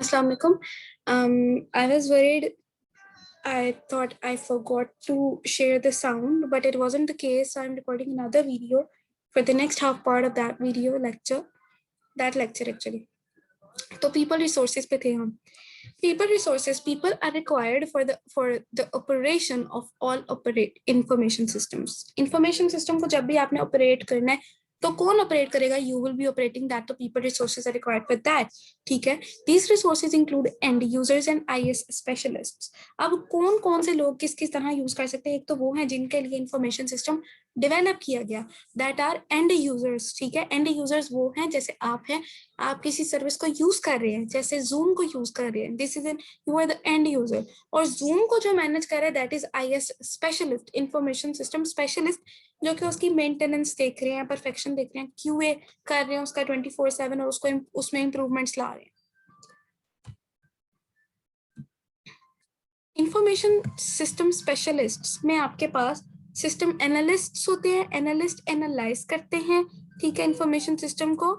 Assalamu alaikum. I was worried. I thought I forgot to share the sound, but it wasn't the case. So I'm recording another video for the next half part of that video lecture. That lecture actually. So people resources पे थे हम. People resources. People are required for the operation of all operate information systems. Information system को जब भी आपने operate करना है तो कौन ऑपरेट करेगा? You will be operating that, तो people resources are required for that. ठीक है. These resources include end users and IS specialists. अब कौन कौन से लोग किस किस तरह यूज कर सकते हैं? एक तो वो हैं जिनके लिए इंफॉर्मेशन सिस्टम डेवलप किया गया, दैट आर एंड यूजर्स. ठीक है. एंड यूजर्स वो हैं जैसे आप हैं, आप किसी सर्विस को यूज कर रहे हैं, जैसे जूम को यूज कर रहे हैं, this is an you are the end user. और जूम को जो मैनेज कर रहा है that is IS specialist, information system specialist, जो कि उसकी मेंटेनेंस देख रहे हैं, परफेक्शन देख रहे हैं, क्यूए कर रहे हैं उसका 24/7 और उसको उसमें इंप्रूवमेंट्स ला रहे हैं. इंफॉर्मेशन सिस्टम स्पेशलिस्ट्स में आपके पास सिस्टम एनालिस्ट्स होते हैं. एनालिस्ट एनालाइज करते हैं, ठीक है, इंफॉर्मेशन सिस्टम को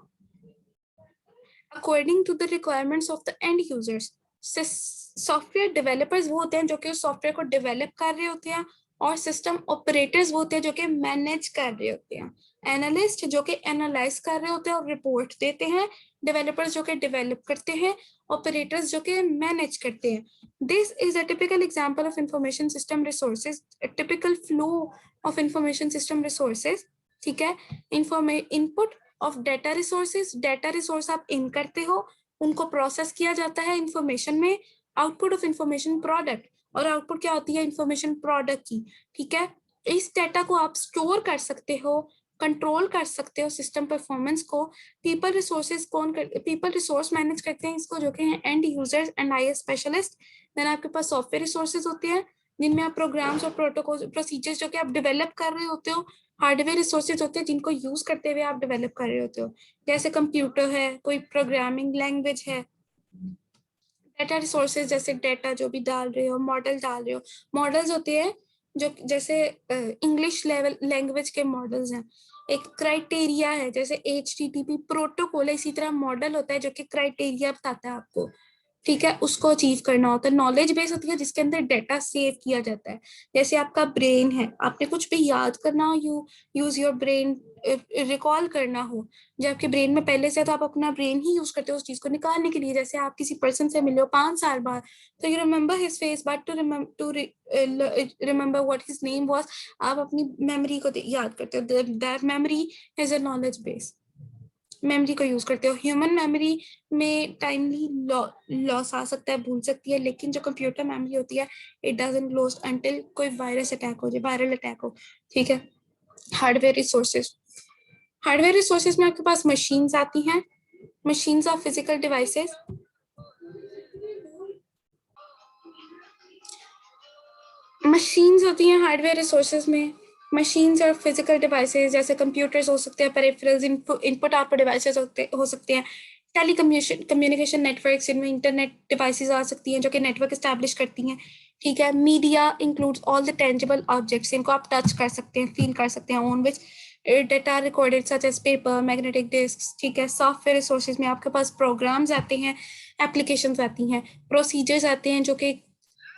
according to the requirements of the end users. Software developers वो होते हैं जो कि उस सॉफ्टवेयर को डेवलप कर रहे होते हैं, और सिस्टम ऑपरेटर्स वो होते हैं जो कि मैनेज कर रहे होते हैं. एनालिस्ट जो कि एनालाइज कर रहे होते हैं और रिपोर्ट देते हैं, डेवलपर्स जो कि डेवलप करते हैं, ऑपरेटर्स जो कि मैनेज करते हैं. This is a typical example of information system resources, typical flow of information system resources. ठीक है. Input of data resources, data resource आप इन करते हो, उनको प्रोसेस किया जाता है इंफॉर्मेशन में. आउटपुट ऑफ इंफॉर्मेशन प्रोडक्ट, और आउटपुट क्या होती है? इंफॉर्मेशन प्रोडक्ट की. ठीक है. इस डेटा को आप स्टोर कर सकते हो, कंट्रोल कर सकते हो सिस्टम परफॉर्मेंस को. People resources people resource manage करते हैं इसको, जो कि हैं end users and I specialist. Then आपके पास सॉफ्टवेयर रिसोर्सेज होते हैं जिनमें आप प्रोग्राम्स और प्रोटोकॉल प्रोसीजर्स जो कि आप डेवलप कर रहे होते हो. हार्डवेयर रिसोर्सेज होते हैं जिनको यूज करते हुए आप डेवलप कर रहे होते हो, जैसे कंप्यूटर है, कोई प्रोग्रामिंग लैंग्वेज है. डेटा रिसोर्सेज जैसे डेटा जो भी डाल रहे हो, मॉडल डाल रहे हो. मॉडल्स होते हैं जो जैसे इंग्लिश लेवल लैंग्वेज के मॉडल्स हैं. एक क्राइटेरिया है जैसे HTTP प्रोटोकॉल है, इसी तरह मॉडल होता है जो कि क्राइटेरिया बताता है आपको. ठीक है. उसको अचीव करना होता है. नॉलेज बेस होती है जिसके अंदर डेटा सेव किया जाता है. जैसे आपका ब्रेन है, आपने कुछ भी याद करना हो, you use your brain, recall करना हो, जो आपके ब्रेन में पहले से, तो आप अपना ब्रेन ही यूज करते हो उस चीज को निकालने के लिए. जैसे आप किसी पर्सन से मिले हो 5 साल बाद, तो you remember his face but to remember what his name was. आप अपनी मेमोरी को याद करते हो. That memory is a knowledge base. Memory को यूज करते हो. ह्यूमन मेमोरी में टाइमली लॉस आ सकता है, भूल सकती है, लेकिन जो कंप्यूटर मेमोरी होती है इट डजंट लॉस अंटिल कोई वायरस अटैक हो जाए, वायरल अटैक हो. ठीक है. Hardware resources. हार्डवेयर रिसोर्सेज में आपके पास मशीन्स आती हैं, machines of physical devices. Machines होती हैं हार्डवेयर रिसोर्सेज में. मशीन्स और फिजिकल डिवाइसेस जैसे कंप्यूटर्स हो सकते हैं, पेरिफेरल्स, इनपुट आउटपुट डिवाइसेस हो सकते हैं. कम्युनिकेशन नेटवर्क जिनमें इंटरनेट डिवाइसेस आ सकती हैं जो कि नेटवर्क एस्टैब्लिश करती हैं. ठीक है. Media includes all the tangible objects, इनको आप टच कर सकते हैं, फील कर सकते हैं, on which data recorded such as paper, magnetic disk. ठीक है. सॉफ्टवेयर रिसोर्सेज में आपके पास प्रोग्राम्स आते हैं, एप्लीकेशंस आती हैं, प्रोसीजर्स आते हैं जो कि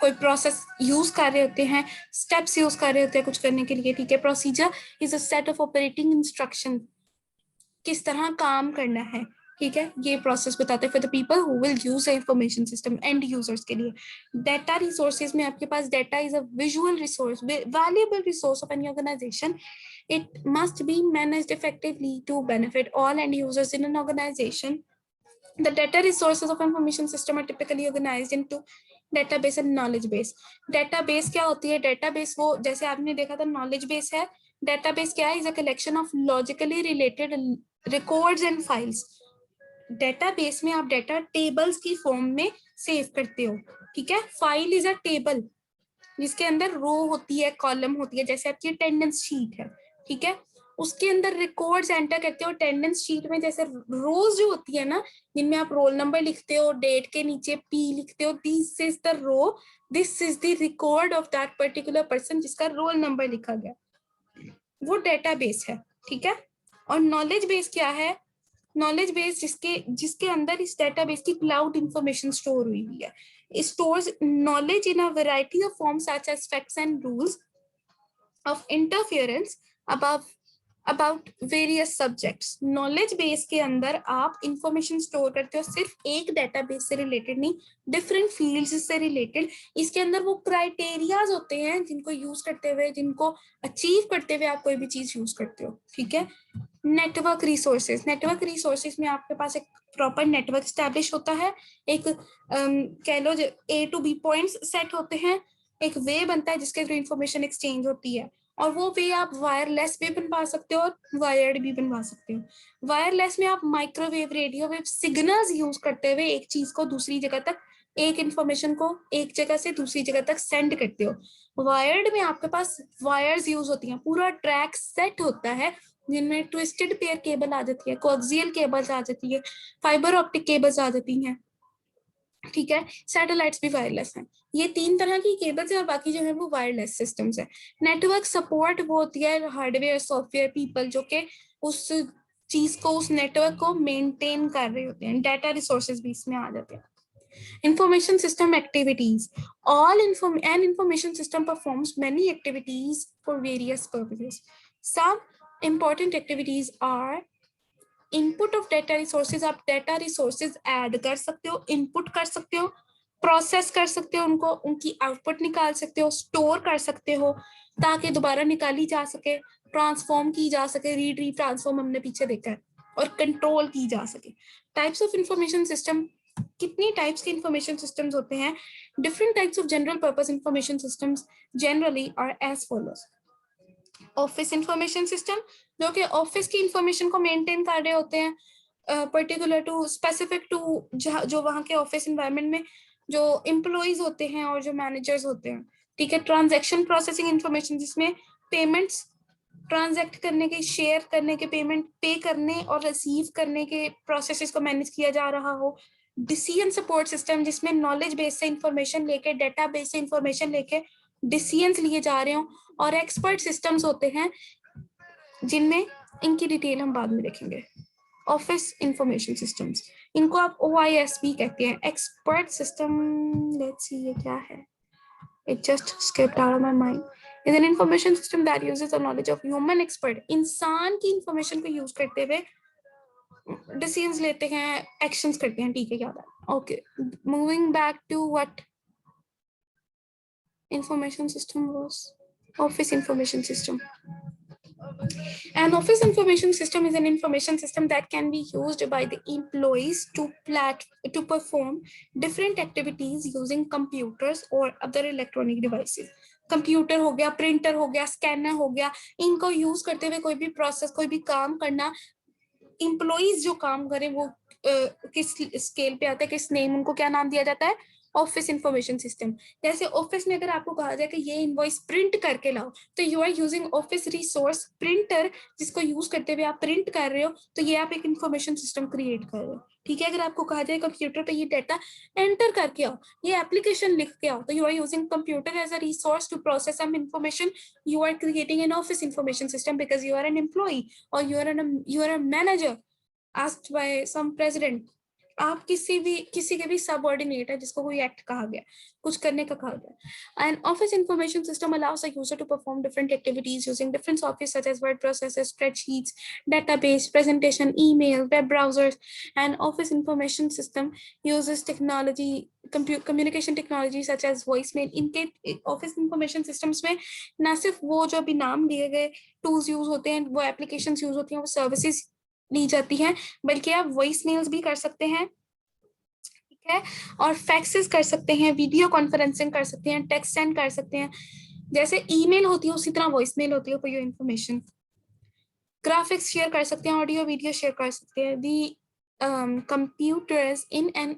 कोई प्रोसेस यूज कर रहे होते हैं, स्टेप्स यूज कर रहे होते हैं कुछ करने के लिए. ठीक है. Procedure is a set of operating instruction, किस तरह काम करना है. ठीक है. ये प्रोसेस बताते हैं for the people who will use the information system, end users के लिए. डेटा रिसोर्सेज में आपके पास data is a visual resource, valuable resource of any organization. It must be managed effectively to benefit all end users in an organization. The data resources of information system are typically organized into database and knowledge base. Database क्या होती है? Database वो जैसे आपने देखा था knowledge base है. Database क्या है? Is a collection of logically related records and files. Database में आप डेटा टेबल्स की फॉर्म में सेव करते हो. ठीक है. फाइल इज अ टेबल जिसके अंदर रो होती है, कॉलम होती है, जैसे आपकी अटेंडेंस शीट है. ठीक है. उसके अंदर रिकॉर्ड्स एंटर करते हो. अटेंडेंस शीट में जैसे रोज जो होती है ना, जिनमें आप रोल नंबर लिखते हो, डेट के नीचे P लिखते हो, this is the row, this is the record of that particular person जिसका रोल नंबर लिखा गया, वो डेटाबेस है. ठीक है. और नॉलेज बेस क्या है? नॉलेज बेस जिसके अंदर इस डेटाबेस की क्लाउड इंफॉर्मेशन स्टोर हुई है. It stores knowledge in a variety of forms such as facts and rules of interference about various subjects. Knowledge base के अंदर आप इंफॉर्मेशन स्टोर करते हो सिर्फ एक डेटाबेस से रिलेटेड नहीं, डिफरेंट फील्ड्स से रिलेटेड. इसके अंदर वो क्राइटेरियाज होते हैं जिनको यूज करते हुए, जिनको अचीव करते हुए आप कोई भी चीज यूज करते हो. ठीक है. नेटवर्क रिसोर्सेज में आपके पास एक प्रॉपर नेटवर्क स्टैब्लिश होता है, एक कह लो A to B points set होते हैं, एक वे बनता है जिसके थ्रू इंफॉर्मेशन एक्सचेंज होती है, और वो वे आप वायरलेस भी बनवा सकते हो और वायर्ड भी बनवा सकते हो. वायरलेस में आप microwave, radio wave signals use करते हुए एक चीज को दूसरी जगह तक, एक इंफॉर्मेशन को एक जगह से दूसरी जगह तक सेंड करते हो. वायर्ड में आपके पास वायर्स यूज होती हैं, पूरा ट्रैक सेट होता है जिनमें ट्विस्टेड पेयर केबल आ जाती है, कोएक्सियल केबल्स आ जाती है, फाइबर ऑप्टिक केबल्स आ जाती हैं. ठीक है. सैटेलाइट्स भी वायरलेस हैं. ये 3 तरह की केबल्स है और बाकी जो है वो वायरलेस सिस्टम्स है. नेटवर्क सपोर्ट वो होती है हार्डवेयर, सॉफ्टवेयर, पीपल जो कि उस चीज को, उस नेटवर्क को मेंटेन कर रहे होते हैं. डाटा रिसोर्सेज भी इसमें आ जाते हैं. Information system activities. An information system performs many activities for various purposes. Some important activities are input of data resources. आप डेटा रिसोर्सेज ऐड कर सकते हो, इनपुट कर सकते हो, प्रोसेस कर सकते हो उनको, उनकी आउटपुट निकाल सकते हो, स्टोर कर सकते हो ताकि दोबारा निकाली जा सके, ट्रांसफॉर्म की जा सके, रीड ट्रांसफॉर्म हमने पीछे देखा है, और कंट्रोल की जा सके. Types of information system. कितनी टाइप्स के इंफॉर्मेशन सिस्टम्स होते हैं? Different types of general purpose information systems generally are as follows. Office information system, जो कि ऑफिस की इंफॉर्मेशन को मेंटेन कर रहे होते हैं, पर्टिकुलर टू, स्पेसिफिक टू जो वहाँ के ऑफिस एनवायरनमेंट में जो एम्प्लॉइज होते हैं और जो मैनेजर्स होते हैं. ठीक है. ट्रांजैक्शन प्रोसेसिंग इंफॉर्मेशन, जिसमें पेमेंट्स ट्रांजैक्ट करने के, शेयर करने के, पेमेंट पे करने और रिसीव करने के प्रोसेसेस को मैनेज किया जा रहा हो. डिसीजन सपोर्ट सिस्टम, जिसमें नॉलेज बेस से इंफॉर्मेशन लेके, डेटा बेस से इंफॉर्मेशन लेके डिसीजंस लिए जा रहे हो. और एक्सपर्ट सिस्टम्स होते हैं जिनमें, इनकी डिटेल हम बाद में देखेंगे. ऑफिस इंफॉर्मेशन सिस्टम्स, इनको आप OIS भी कहते हैं. एक्सपर्ट सिस्टम, लेट्स सी ये क्या है, it just skipped out of my mind. Is an information system that uses the knowledge of human expert. इंसान की इंफॉर्मेशन को यूज करते हुए डिसीजंस लेते हैं, एक्शंस करते हैं. ठीक है. क्या बात. Okay, moving back to what information system was. Office information system. An office information system is an information system that can be used by the employees to perform different activities using computers or other electronic devices. Computer हो गया, printer हो गया, scanner हो गया, इनको use करते हुए कोई भी प्रोसेस, कोई भी काम करना. एम्प्लॉइज जो काम करें वो किस स्केल पे आता है, किस नेम, उनको क्या नाम दिया जाता है? Office information system. जैसे ऑफिस में अगर आपको कहा जाए कि ये इनवॉइस प्रिंट करके लाओ, तो you are using office resource printer, जिसको यूज करते हुए आप प्रिंट कर रहे हो, तो ये आप एक इंफॉर्मेशन सिस्टम क्रिएट कर रहे हो. ठीक है. अगर आपको कहा जाए कंप्यूटर पे ये डाटा एंटर करके आओ, ये एप्लीकेशन लिख के आओ, तो you are using computer as a resource to process some information. You are creating an office information system because you are an employ or you are a manager asked by some president. आप किसी के भी subordinate है जिसको कोई act कहा गया, कुछ करने का कहा गया. An office information system allows a user to perform different activities using different software such as word processors, spreadsheets, database, presentation, email, web browsers. An office information system uses technology, communication technology such as voicemail. इनके office information systems में ना सिर्फ वो जो अभी नाम दिए गए टूल्स यूज होते हैं, वो एप्लीकेशंस यूज होती हैं, वो सर्विसेज ली जाती हैं, बल्कि आप वॉइस मेल्स भी कर सकते हैं. ठीक है. और फैक्सेस कर सकते हैं, वीडियो कॉन्फ्रेंसिंग कर सकते हैं, टेक्स्ट सेंड कर सकते हैं. जैसे ईमेल होती है उसी तरह वॉइस मेल होती है for your information. Graphics share कर सकते हैं, ऑडियो वीडियो शेयर कर सकते हैं. The computers in an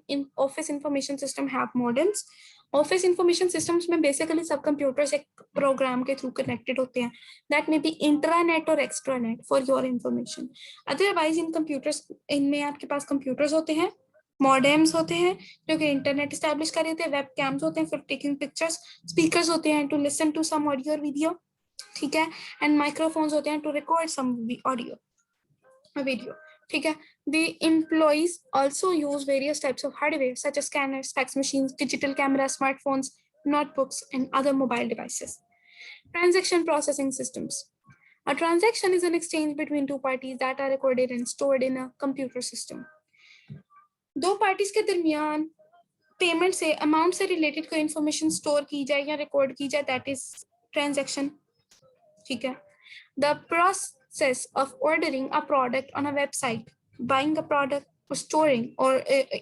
office information system have modems. Office information systems में बेसिकली सब कंप्यूटर्स एक प्रोग्राम के थ्रू कनेक्टेड होते हैं. That may be intranet or extranet for your information. Otherwise in computers, इनमें आपके पास कंप्यूटर्स होते हैं, मॉडेम्स होते हैं जो कि इंटरनेट स्टैब्लिश कर रहे थे, वेब कैम्स होते हैं फॉर टेकिंग पिक्चर्स, स्पीकर्स होते हैं to listen to some audio और वीडियो. ठीक है. एंड माइक्रोफोन्स होते हैं टू रिकॉर्ड सम ऑडियो और वीडियो. ठीक है. The employees also use various types of hardware such as scanners, fax machines, digital cameras, smartphones, notebooks, and other mobile devices. Transaction processing systems. A transaction is an exchange between two parties that are recorded and stored in a computer system. दो parties के दरमियान payment से amount से related कोई information store की जाए या record की जाए, दैट इज ट्रांजैक्शन. ठीक है. The process of ordering a product on a website, buying a product, storing or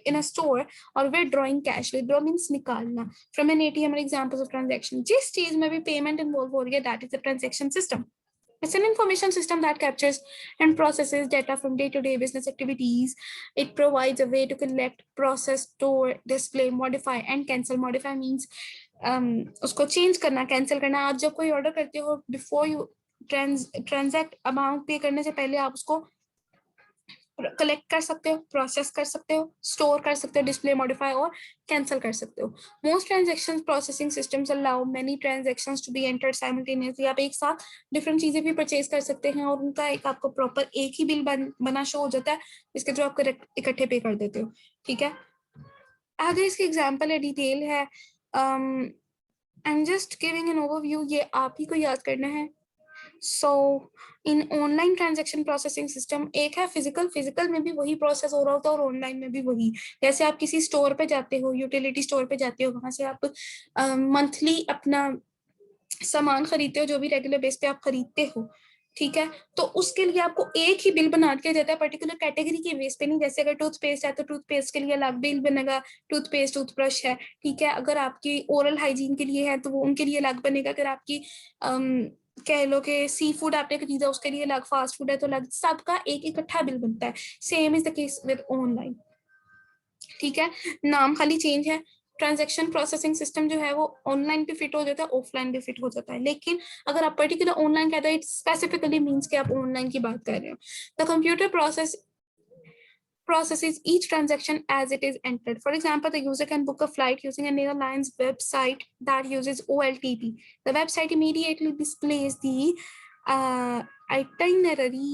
in a store, or withdrawing cash. Withdraw means निकालना from an ATM are examples of transaction. जिस चीज में भी payment involve हो रही है, that is the transaction system. It's an information system that captures and processes data from day-to-day business activities. It provides a way to collect, process, store, display, modify, and cancel. Modify means उसको change करना, cancel करना. आप जब कोई order करते हो, before you transact amount pay करने से पहले आप उसको कलेक्ट कर सकते हो, प्रोसेस कर सकते हो, स्टोर कर सकते हो, डिस्प्ले, मॉडिफाई और कैंसिल कर सकते हो. Most transaction processing systems allow many transactions to be entered simultaneously. आप एक साथ डिफरेंट चीजें भी परचेज कर सकते हैं और उनका एक आपको प्रॉपर एक ही बिल बना शो हो जाता है, जिसके जो आप इकट्ठे पे कर देते हो. ठीक है. आगे इसकी एग्जाम्पल है, डिटेल है. I am just giving an overview, ये आप ही को याद करना है. सो इन ऑनलाइन ट्रांजैक्शन प्रोसेसिंग सिस्टम, एक है फिजिकल में भी वही प्रोसेस हो रहा होता है और ऑनलाइन में भी वही. जैसे आप किसी स्टोर पे जाते हो, यूटिलिटी स्टोर पे जाते हो, वहां से आप मंथली अपना सामान खरीदते हो, जो भी रेगुलर बेस पे आप खरीदते हो. ठीक है. तो उसके लिए आपको एक ही बिल बना दिया जाता है, पर्टिकुलर कैटेगरी के बेस पे नहीं. जैसे अगर टूथपेस्ट है तो टूथपेस्ट के लिए अलग बिल बनेगा, टूथपेस्ट टूथब्रश है. ठीक है. अगर आपकी ओरल हाइजीन के लिए है तो वो उनके लिए अलग बनेगा. अगर आपकी कह लो कि सी फूड आपने खरीदा उसके लिए अलग, फास्ट फूड है तो अलग, सबका एक इकट्ठा बिल बनता है. Same is the case with online. ठीक है. नाम खाली चेंज है. ट्रांजैक्शन प्रोसेसिंग सिस्टम जो है वो ऑनलाइन भी फिट हो जाता है, ऑफलाइन भी फिट हो जाता है. लेकिन अगर आप पर्टिकुलर ऑनलाइन कहते हो, इट स्पेसिफिकली मीन्स कि आप ऑनलाइन की बात कर रहे हो. The computer processes each transaction as it is entered. For example, the user can book a flight using an airline's website that uses OLTP. The website immediately displays the itinerary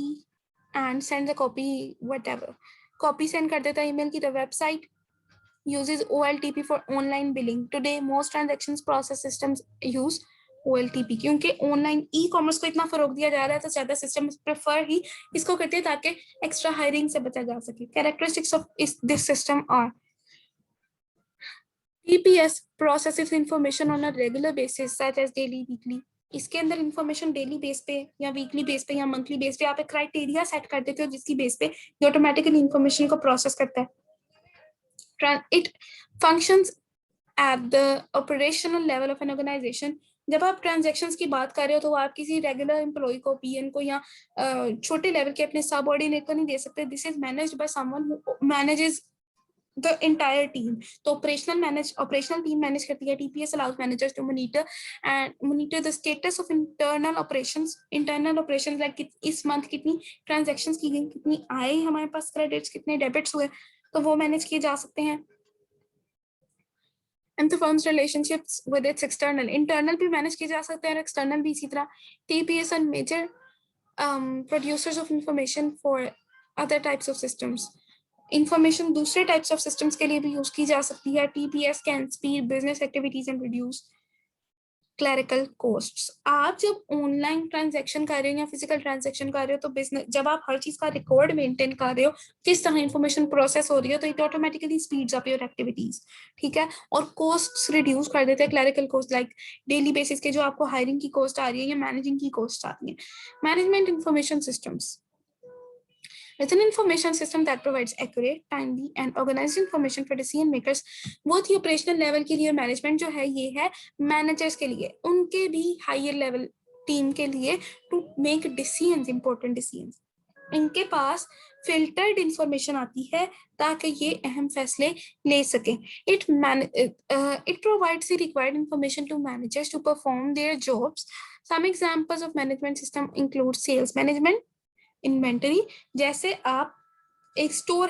and sends a copy, whatever. Copy send कर देता है email की. The website uses OLTP for online billing. Today, most transactions process systems use OLTP, क्योंकि online e commerce को इतना फरोग दिया जा रहा है तो ज्यादा सिस्टम प्रेफर ही इसको करते हैं ताकि एक्स्ट्रा हायरिंग से बचा जा सके. Characteristics of this system are TPS processes information on a regular basis such as daily, weekly. इसके अंदर इंफॉर्मेशन डेली बेस पे या वीकली बेस पे या मंथली बेस पे आप एक क्राइटेरिया सेट कर देते हो जिसकी बेस पे ये ऑटोमेटिकली इंफॉर्मेशन को प्रोसेस करता है. It functions at the operational level of an organization. जब आप ट्रांजैक्शंस की बात कर रहे हो तो आप किसी रेगुलर एम्प्लॉय को, पीएन को या छोटे लेवल के अपने सबऑर्डिनेट को नहीं दे सकते. This is managed by someone who manages the entire team. तो ऑपरेशनल टीम मैनेज करती है. TPS allows managers to monitor the status of internal operations like इस मंथ कितनी ट्रांजैक्शंस की गई, कितनी आए हमारे पास क्रेडिट्स, कितने डेबिट्स हुए, तो वो मैनेज किए जा सकते हैं. And the firm's relationships with its internal भी मैनेज किए जा सकते हैं और एक्सटर्नल भी इसी तरह. TPS are major producers of information for other types of systems. Information दूसरे types of systems के लिए भी यूज की जा सकती है. TPS can speed business activities and reduce clerical costs. आप जब ऑनलाइन ट्रांजैक्शन कर रहे हो या फिजिकल ट्रांजैक्शन कर रहे हो तो बिजनेस, जब आप हर चीज का रिकॉर्ड मेंटेन कर रहे हो, किस तरह इंफॉर्मेशन प्रोसेस हो रही है, तो it automatically speeds up your activities. ठीक है. और कोस्ट्स रिड्यूस कर देते हैं. Clerical cost like daily basis के जो आपको हायरिंग की कॉस्ट आ रही है या मैनेजिंग की कॉस्ट आ रही है. Management information systems. It's an information system that provides accurate, timely, and organized information for decision makers. बहुत ही operational level के लिए management जो है ये है managers के लिए, उनके भी higher level team के लिए to make decisions, important decisions. इनके पास filtered information आती है ताकि ये अहम फैसले ले सकें. It provides the required information to managers to perform their jobs. Some examples of management system include sales management, inventory. जैसे आप एक स्टोर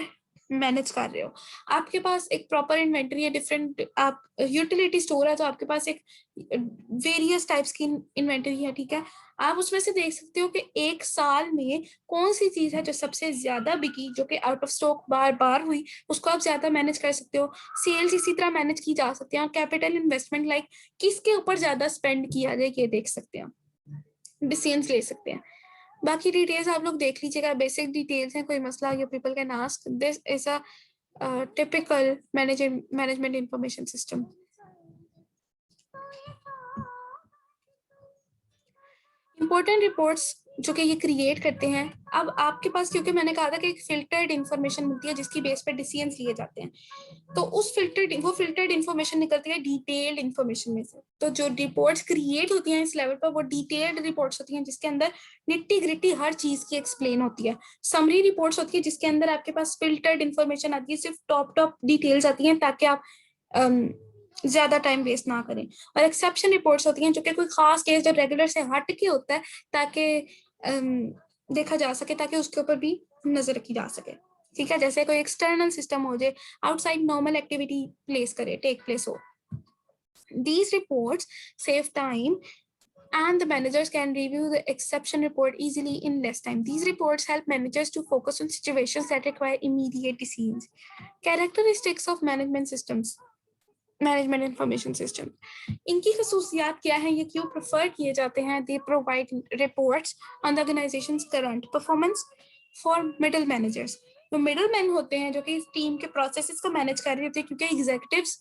मैनेज कर रहे हो। आपके पास एक प्रॉपर इन्वेंटरी है, डिफरेंट आप यूटिलिटी स्टोर है, तो आपके पास एक वेरियस टाइप्स की इन्वेंटरी है, ठीक है। आप उसमें से देख सकते हो कि एक साल में कौन सी चीज है जो सबसे ज्यादा बिकी, जो कि आउट ऑफ स्टॉक बार बार हुई, उसको आप ज्यादा मैनेज कर सकते हो। सेल्स इसी तरह मैनेज की जा सकती है। कैपिटल इन्वेस्टमेंट लाइक किसके ऊपर ज्यादा स्पेंड किया जाए ये देख सकते हैं, डिसीजंस ले सकते हैं। बाकी डिटेल्स आप लोग देख लीजिएगा, बेसिक डिटेल्स हैं, कोई मसला या people can ask. This is a typical management information system. Important reports जो कि ये क्रिएट करते हैं। अब आपके पास, क्योंकि मैंने कहा था कि एक फिल्टर्ड इन्फॉर्मेशन मिलती है जिसकी बेस पे डिसीजंस लिए जाते हैं, तो उस फिल्टर्ड इन्फॉर्मेशन निकलती है डिटेल्ड इन्फॉर्मेशन में से। तो जो रिपोर्ट्स क्रिएट होती हैं इस लेवल पर, वो डिटेल्ड रिपोर्ट्स होती हैं जिसके अंदर निट्टी ग्रिट्टी हर चीज की एक्सप्लेन होती है। समरी रिपोर्ट्स होती है जिसके अंदर आपके पास फिल्टर्ड इन्फॉर्मेशन आती है, सिर्फ टॉप डिटेल्स आती हैं ताकि आप ज्यादा टाइम वेस्ट ना करें। और एक्सेप्शन रिपोर्ट्स होती हैं जो कि कोई खास केस जो रेगुलर से हट के होता है, ताकि देखा जा सके, ताकि उसके ऊपर भी नजर रखी जा सके, ठीक है। जैसे कोई एक्सटर्नल सिस्टम हो जाए, outside normal activity take place हो। These reports save time and the managers can review the exception report easily in less time. These reports help managers to focus on situations that require immediate decisions. Characteristics of management systems, management information system, इनकी खसूसियात क्या है, ये क्यों prefer किए जाते हैं। They provide reports on the organisations current performance for middle managers. तो middle man होते हैं जो कि इस टीम के प्रोसेसेस को मैनेज कर रहे होते हैं, क्योंकि executives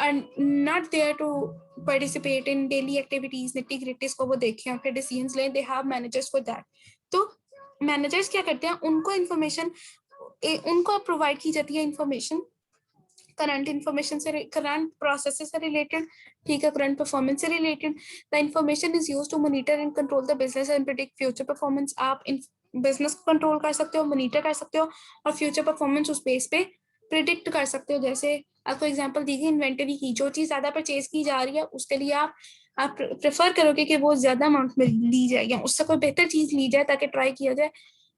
are not there to participate in daily activities, nitty gritties को वो देखें और फिर डिसीजंस लें। They have managers for that. तो मैनेजर्स क्या करते हैं, उनको इंफॉर्मेशन उनको प्रोवाइड की जाती है इंफॉर्मेशन करंट इन्फॉर्मेशन से, करंट प्रोसेसेस से रिलेटेड, ठीक है, करंट परफॉर्मेंस से related. The information is used to monitor and control the business and predict future performance. आप बिजनेस को कंट्रोल कर सकते हो, मॉनिटर कर सकते हो और फ्यूचर परफॉर्मेंस उस बेस पे प्रिडिक्ट कर सकते हो। जैसे आपको एग्जांपल दी गई इन्वेंटरी की, जो चीज ज्यादा परचेज की जा रही है उसके लिए आप प्रेफर करोगे कि वो ज्यादा अमाउंट में ली जाए या उससे कोई बेहतर चीज ली जाए, ताकि ट्राई किया जाए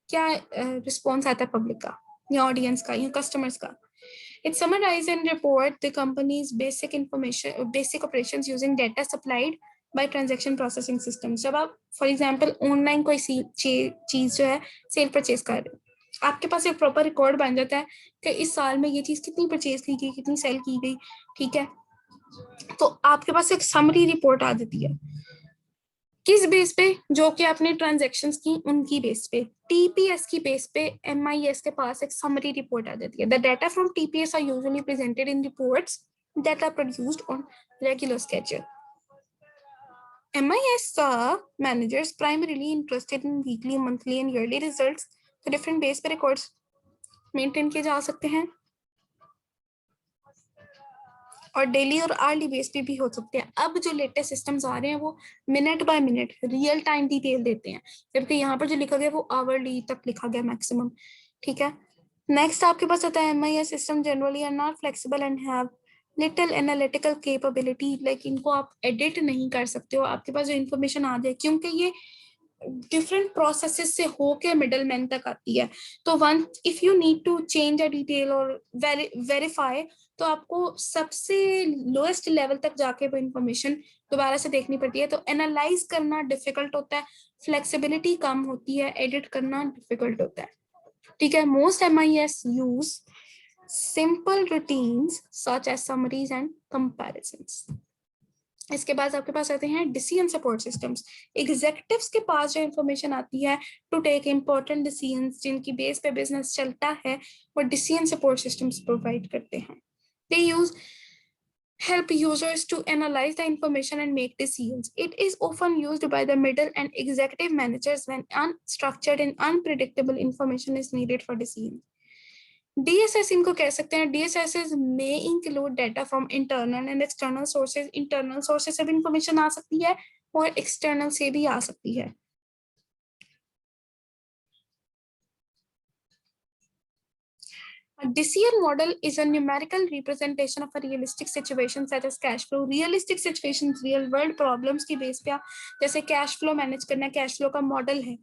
क्या रिस्पॉन्स आता है पब्लिक का या ऑडियंस का या कस्टमर्स का। It summarizes and report the company's basic information, basic operations using data supplied by transaction processing systems. जब आप फॉर एग्जाम्पल ऑनलाइन कोई चीज जो है सेल परचेज कर रहे हो, आपके पास एक प्रॉपर रिकॉर्ड बन जाता है कि इस साल में ये चीज कितनी परचेज की गई, कितनी सेल की गई, ठीक है। तो आपके पास एक समरी रिपोर्ट आ जाती है, किस बेस पे, जो कि आपने ट्रांजैक्शंस की उनकी बेस पे, टीपीएस की बेस पे एमआईएस के पास एक समरी रिपोर्ट आ जाती है। The data from TPS are usually presented in reports that are produced on regular schedule. MIS managers primarily interested in weekly, monthly and yearly results। तो different base पे records maintain किए जा सकते हैं और डेली और आर्ली बेस पे भी हो सकते हैं। अब जो लेटेस्ट सिस्टम्स आ रहे हैं वो minute by minute real time detail देते हैं, जबकि यहाँ पर जो लिखा गया वो आवरली तक लिखा गया मैक्सिमम, ठीक है। नेक्स्ट आपके पास आता है MIS system generally are not flexible and have little analytical capability. Like इनको आप एडिट नहीं कर सकते हो, आपके पास जो इन्फॉर्मेशन आ जाए, क्योंकि ये डिफरेंट प्रोसेसेस से होके मिडल मैन तक आती है। तो one if you need to change a detail और वेरीफाई, तो आपको सबसे लोएस्ट लेवल तक जाके वो इंफॉर्मेशन दोबारा से देखनी पड़ती है। तो एनालाइज करना डिफिकल्ट होता है, फ्लेक्सिबिलिटी कम होती है, एडिट करना डिफिकल्ट होता है, ठीक है। Most MIS use simple routines such as summaries and comparisons. इसके बाद आपके पास आते हैं डिसीजन सपोर्ट सिस्टम्स। एग्जीक्यूटिव्स के पास जो इंफॉर्मेशन आती है टू टेक इंपॉर्टेंट डिसीजंस, जिनकी बेस पे बिजनेस चलता है, वो डिसीजन सपोर्ट सिस्टम्स प्रोवाइड करते हैं। दे use help users to analyze the information and make decisions. It is often used by the middle and executive managers when unstructured and unpredictable information is needed for decision. DSS इनको कह सकते हैं। DSS may include data from internal and external sources. Internal sources से भी information आ सकती है और external से भी आ सकती है। A DCF model is a numerical representation of a realistic situation such as cash flow. Realistic situations, real world problems की बेस पे, जैसे कैश फ्लो मैनेज करना है, कैश फ्लो का मॉडल है,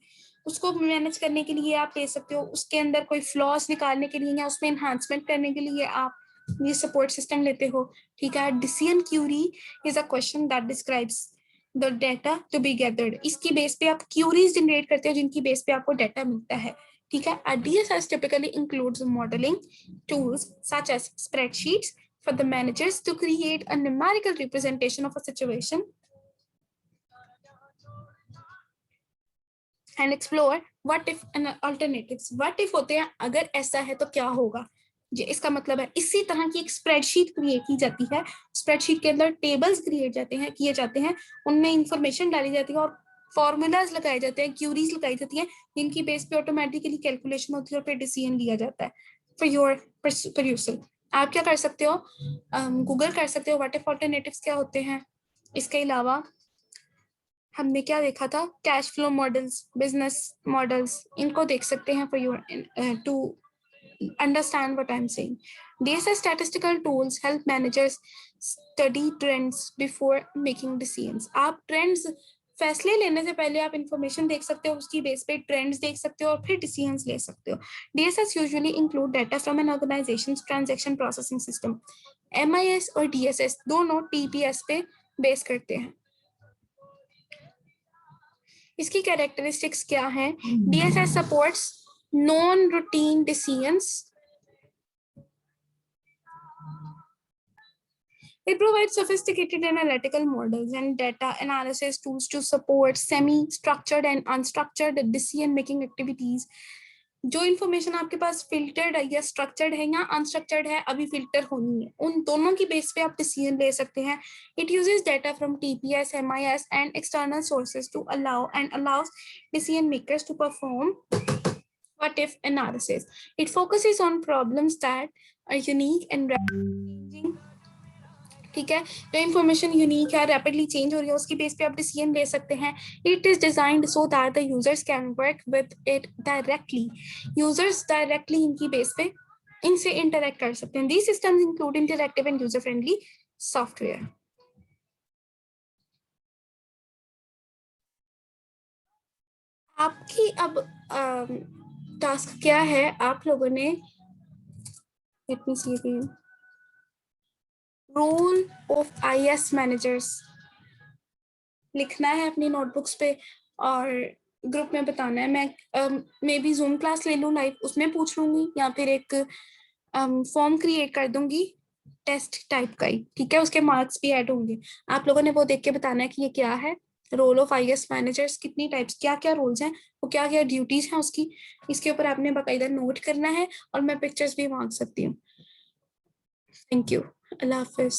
उसको मैनेज करने के लिए आप ले सकते हो, उसके अंदर कोई फ्लॉज निकालने के लिए या उसमें एनहांसमेंट करने के लिए आप ये सपोर्ट सिस्टम लेते हो, ठीक है। Decision query is a question that describes the data to be gathered, इसकी बेस पे आप क्यूरीज जनरेट करते हो जिनकी बेस पे आपको डाटा मिलता है, ठीक है। A DSS typically includes modeling tools such as spreadsheets for the managers to create a numerical representation of a situation and explore what if and alternatives. What if होते हैं अगर ऐसा है तो क्या होगा, ये इसका मतलब है इसी तरह की एक स्प्रेडशीट क्रिएट की जाती है, स्प्रेडशीट के अंदर टेबल्स क्रिएट किए जाते हैं, उनमें इंफॉर्मेशन डाली जाती है और फॉर्मूलाज लगाए जाते हैं, क्यूरीज लगाई जाती हैं, जिनकी बेस पे ऑटोमेटिकली कैलकुलेशन होती है और फिर डिसीजन लिया जाता है फॉर योर परयूसल। आप क्या कर सकते हो, गूगल कर सकते हो व्हाट इफ ऑल्टरनेटिव्स क्या होते हैं। इसके अलावा हमने क्या देखा था, cash flow models, business models, इनको देख सकते हैं for your to understand what I'm saying. DSS statistical tools help managers study trends before making decisions. आप ट्रेंड्स फैसले लेने से पहले आप इंफॉर्मेशन देख सकते हो, उसकी बेस पे ट्रेंड्स देख सकते हो और फिर डिसीजंस ले सकते हो। DSS usually include data from an organization's transaction processing system. MIS और DSS दोनों TPS पे बेस करते हैं। इसकी कैरेक्टरिस्टिक्स क्या है, DSS supports non-routine decisions. It provides sophisticated analytical models and data analysis tools to support semi-structured and unstructured decision-making activities. जो information आपके पास फिल्टर्ड है या स्ट्रक्चर्ड है या अनस्ट्रक्चर्ड है, अभी फिल्टर होनी है, उन दोनों की बेस पे आप डिसीजन ले सकते हैं। It uses data from TPS, MIS and external sources to allows decision makers to perform what if analysis. It focuses on problems that are unique and changing, ठीक है। जो इन्फॉर्मेशन यूनिक है, rapidly change हो रही है, उसकी base पे आप डिसीजन ले सकते हैं। It is designed so that the users can work with it directly, users directly इनकी बेस पे इनसे इंटरेक्ट कर सकते हैं। These systems include interactive and user friendly software. आपकी अब टास्क क्या है, आप लोगों ने let me see again, role of IS managers लिखना है अपनी नोटबुक्स पे और ग्रुप में बताना है। मैं मे बी जूम क्लास ले लूँ लाइव, उसमें पूछ लूंगी या फिर एक फॉर्म क्रिएट कर दूंगी टेस्ट टाइप का ही, ठीक है। उसके मार्क्स भी ऐड होंगे, आप लोगों ने वो देख के बताना है कि ये क्या है, रोल ऑफ IS मैनेजर्स कितनी टाइप्स, क्या क्या रोल्स हैं, वो क्या क्या ड्यूटीज हैं उसकी, इसके ऊपर आपने बाकायदा नोट करना है और मैं पिक्चर्स भी मांग सकती हूँ। Thank you, Allah Hafiz.